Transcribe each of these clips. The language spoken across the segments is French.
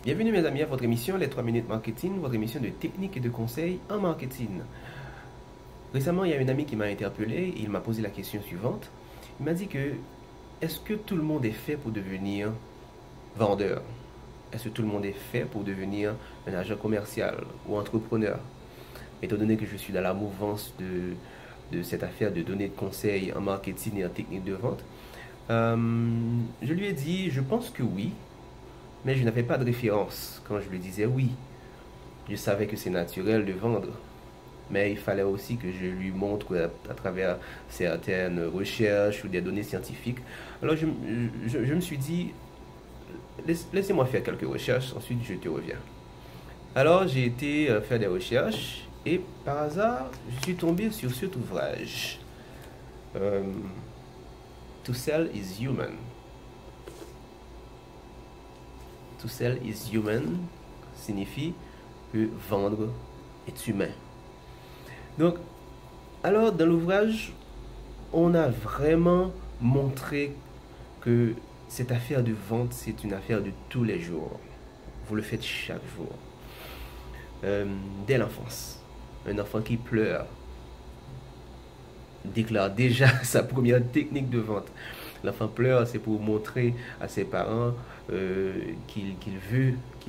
Bienvenue mes amis à votre émission Les 3 minutes marketing, votre émission de technique et de conseils en marketing. Récemment, il y a un ami qui m'a interpellé et il m'a posé la question suivante. Il m'a dit que est-ce que tout le monde est fait pour devenir vendeur? Est-ce que tout le monde est fait pour devenir un agent commercial ou entrepreneur? Étant donné que je suis dans la mouvance de cette affaire de donner de conseils en marketing et en technique de vente, je lui ai dit, je pense que oui, mais je n'avais pas de référence quand je lui disais oui. Je savais que c'est naturel de vendre, mais il fallait aussi que je lui montre à travers certaines recherches ou des données scientifiques. Alors je me suis dit, laissez-moi faire quelques recherches, ensuite je te reviens. Alors j'ai été faire des recherches et par hasard, je suis tombé sur cet ouvrage. To Sell is Human. To sell is human signifie que vendre est humain. Donc, alors dans l'ouvrage, on a vraiment montré que cette affaire de vente, c'est une affaire de tous les jours. Vous le faites chaque jour. Dès l'enfance, un enfant qui pleure déclare déjà sa première technique de vente. L'enfant pleure, c'est pour montrer à ses parents qu'il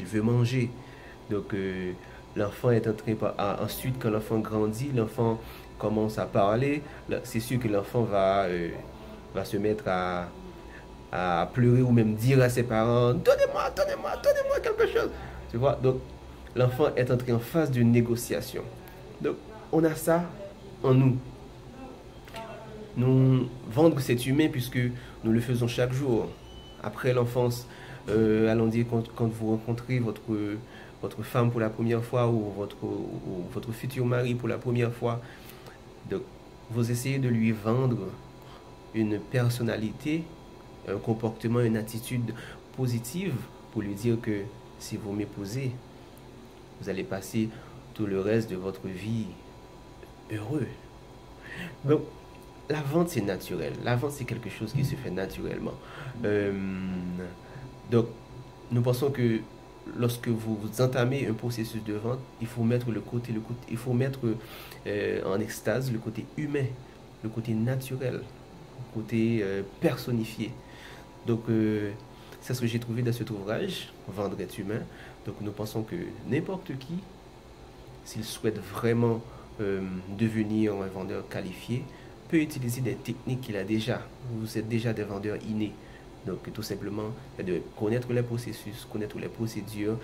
veut manger. Donc l'enfant est en train ensuite quand l'enfant grandit, l'enfant commence à parler. C'est sûr que l'enfant va se mettre à pleurer ou même dire à ses parents donnez-moi quelque chose. Tu vois, donc l'enfant est entré en phase de négociation. Donc on a ça en nous. Nous, vendre c'est humain puisque nous le faisons chaque jour. Après l'enfance, allons dire quand vous rencontrez votre femme pour la première fois ou votre futur mari pour la première fois, donc vous essayez de lui vendre une personnalité, un comportement, une attitude positive pour lui dire que si vous m'épousez, vous allez passer tout le reste de votre vie heureux. Donc, la vente, c'est naturel. La vente, c'est quelque chose qui se fait naturellement. Donc, nous pensons que lorsque vous entamez un processus de vente, il faut mettre il faut mettre en extase le côté humain, le côté naturel, le côté personnifié. Donc, c'est ce que j'ai trouvé dans cet ouvrage, Vendre est humain. Donc, nous pensons que n'importe qui, s'il souhaite vraiment devenir un vendeur qualifié, peut utiliser des techniques qu'il a déjà. Vous êtes déjà des vendeurs innés. Donc, tout simplement, de connaître les processus, connaître les procédures,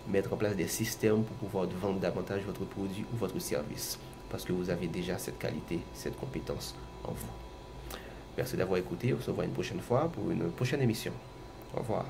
mettre en place des systèmes pour pouvoir vendre davantage votre produit ou votre service. Parce que vous avez déjà cette qualité, cette compétence en vous. Merci d'avoir écouté. On se revoit une prochaine fois pour une prochaine émission. Au revoir.